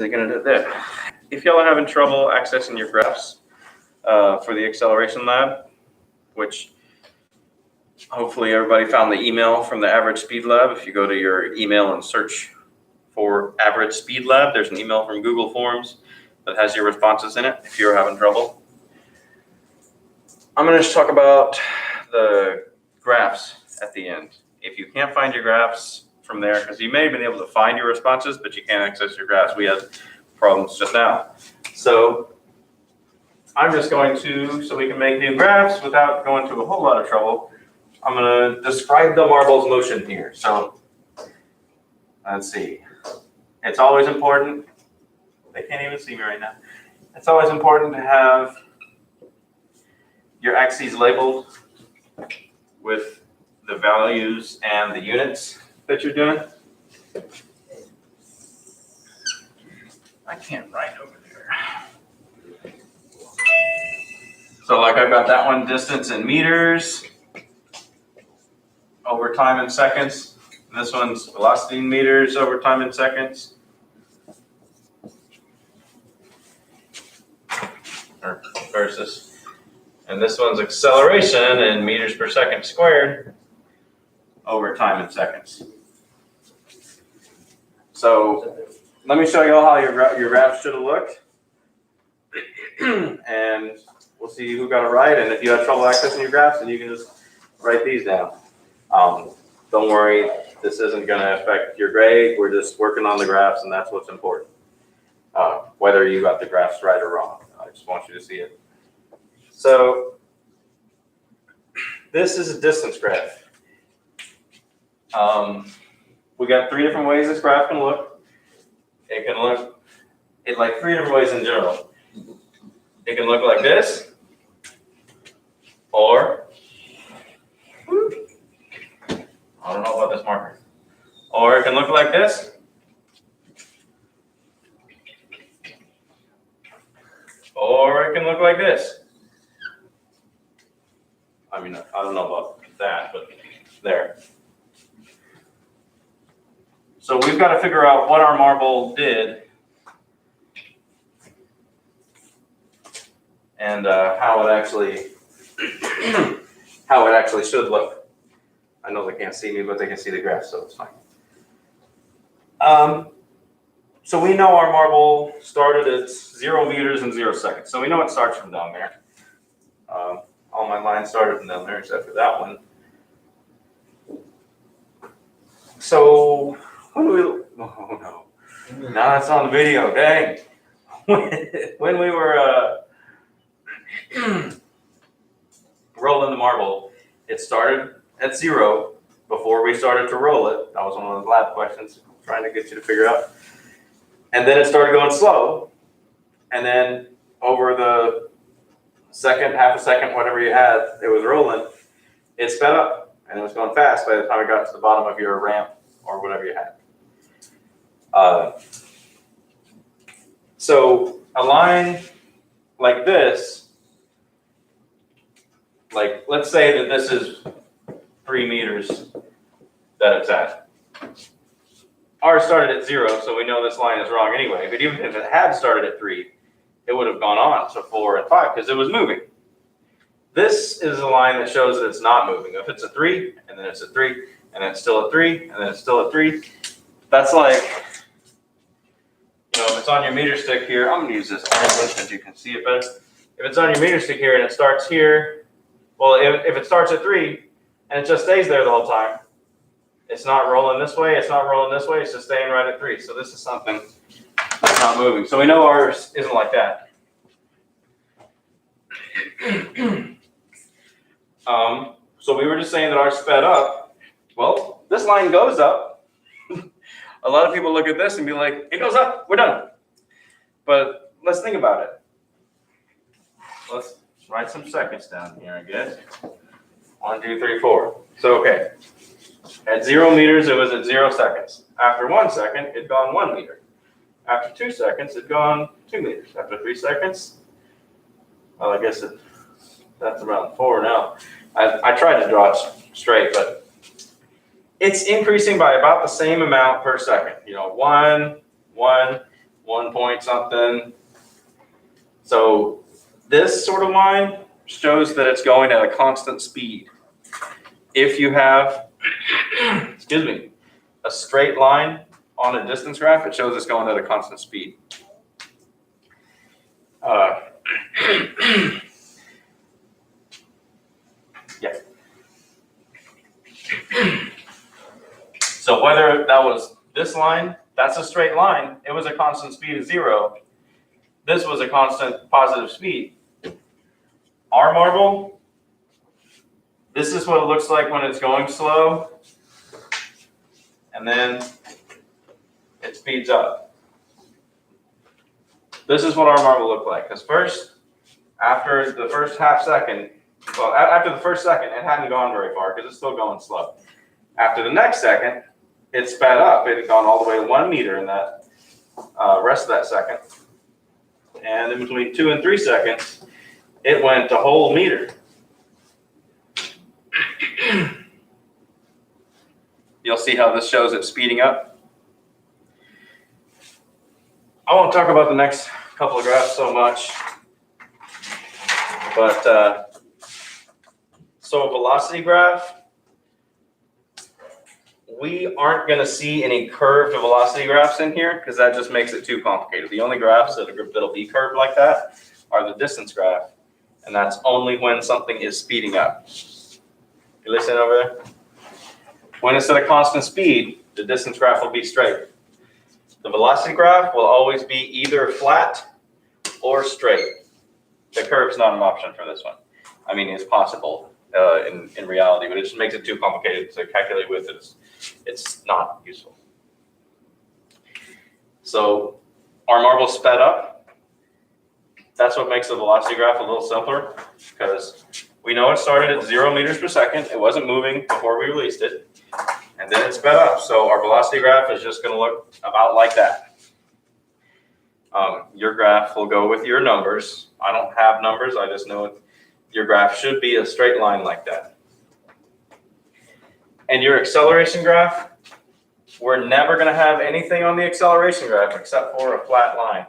They're going to do there. If y'all are having trouble accessing your graphs for the Acceleration Lab, which hopefully everybody found the email from the Average Speed Lab. If you go to your email and search for Average Speed Lab, there's an email from Google Forms that has your responses in it if you're having trouble. I'm going to just talk about the graphs at the end. If you can't find your graphs from there, because you may have been able to find your responses, but you can't access your graphs. We had problems just now. So I'm just going to, so we can make new graphs without going to a whole lot of trouble, I'm going to describe the marble's motion here. So let's see. It's always important. They can't even see me right now. It's always important to have your axes labeled with the values and the units that you're doing. I can't write over there. So like I've got that one, distance in meters over time in seconds. And this one's velocity in meters over time in seconds. Or versus. And this one's acceleration in meters per second squared over time in seconds. So let me show you all how your graph should have looked. And we'll see who got it right. And if you have trouble accessing your graphs, then you can just write these down. Don't worry, this isn't going to affect your grade. We're just working on the graphs, and that's what's important. Whether you got the graphs right or wrong. I just want you to see it. So this is a distance graph. We got 3 different ways this graph can look. It can look like 3 different ways in general. It can look like this, or I don't know about this marker. Or it can look like this, or it can look like this. I mean, I don't know about that, but there. So we've got to figure out what our marble did and how it actually should look. I know they can't see me, but they can see the graph, so it's fine. So we know our marble started at 0 meters and 0 seconds. So we know it starts from down there. All my lines started from down there except for that one. So when we, oh no, now it's on the video, dang. When we were rolling the marble, it started at 0 before we started to roll it. That was one of those lab questions I'm trying to get you to figure out. And then it started going slow. And then over the second, half a second, whatever you had, it was rolling, it sped up and it was going fast by the time it got to the bottom of your ramp or whatever you had. So a line like this, like let's say that this is 3 meters that it's at. Ours started at 0, so we know this line is wrong anyway. But even if it had started at 3, it would have gone on to 4 and 5 because it was moving. This is a line that shows that it's not moving. If it's a 3, and then it's a 3, and then it's still a 3, and then it's still a 3, that's like, if it's on your meter stick here, I'm going to use this orange one so you can see it better. If it's on your meter stick here and it starts here, well, if it starts at 3 and it just stays there the whole time, it's not rolling this way, it's not rolling this way, it's just staying right at 3. So this is something that's not moving. So we know ours isn't like that. So we were just saying that ours sped up. Well, this line goes up. A lot of people look at this and be like, it goes up, we're done. But let's think about it. Let's write some seconds down here, I guess. 1, 2, 3, 4. So, okay. At 0 meters, it was at 0 seconds. After 1 second, it'd gone 1 meter. After 2 seconds, it'd gone 2 meters. After 3 seconds, well, I guess that's around 4 now. I tried to draw it straight, but it's increasing by about the same amount per second. 1, 1, 1 point something. So this sort of line shows that it's going at a constant speed. If you have, excuse me, a straight line on a distance graph, it shows it's going at a constant speed. Yeah. So whether that was this line, that's a straight line, it was a constant speed of 0. This was a constant positive speed. Our marble, this is what it looks like when it's going slow, and then it speeds up. This is what our marble looked like, because first, after the first half second, well, after the first second, it hadn't gone very far because it's still going slow. After the next second, it sped up. It had gone all the way to 1 meter in that rest of that second. And in between 2 and 3 seconds, it went a whole meter. You'll see how this shows it speeding up. I won't talk about the next couple of graphs so much, but so a velocity graph, we aren't going to see any curved velocity graphs in here because that just makes it too complicated. The only graphs that'll be curved like that are the distance graph, and that's only when something is speeding up. You listen over there? When it's at a constant speed, the distance graph will be straight. The velocity graph will always be either flat or straight. The curve's not an option for this one. I mean, it's possible in reality, but it just makes it too complicated to calculate with. It's not useful. So our marble sped up. That's what makes the velocity graph a little simpler, because we know it started at 0 meters per second. It wasn't moving before we released it. And then it sped up. So our velocity graph is just going to look about like that. Your graph will go with your numbers. I don't have numbers. I just know your graph should be a straight line like that. And your acceleration graph, we're never going to have anything on the acceleration graph except for a flat line.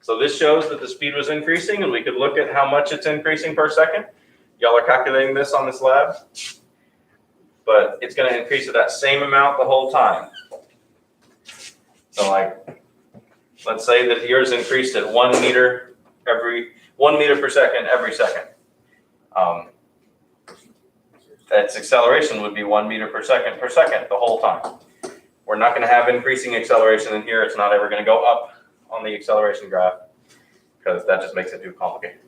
So this shows that the speed was increasing, and we could look at how much it's increasing per second. Y'all are calculating this on this lab. But it's going to increase at that same amount the whole time. So like, let's say that yours increased at 1 meter per second every second. Its acceleration would be 1 meter per second the whole time. We're not going to have increasing acceleration in here. It's not ever going to go up on the acceleration graph because that just makes it too complicated.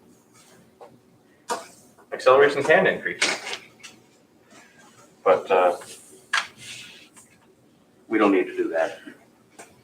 Acceleration can increase, but we don't need to do that.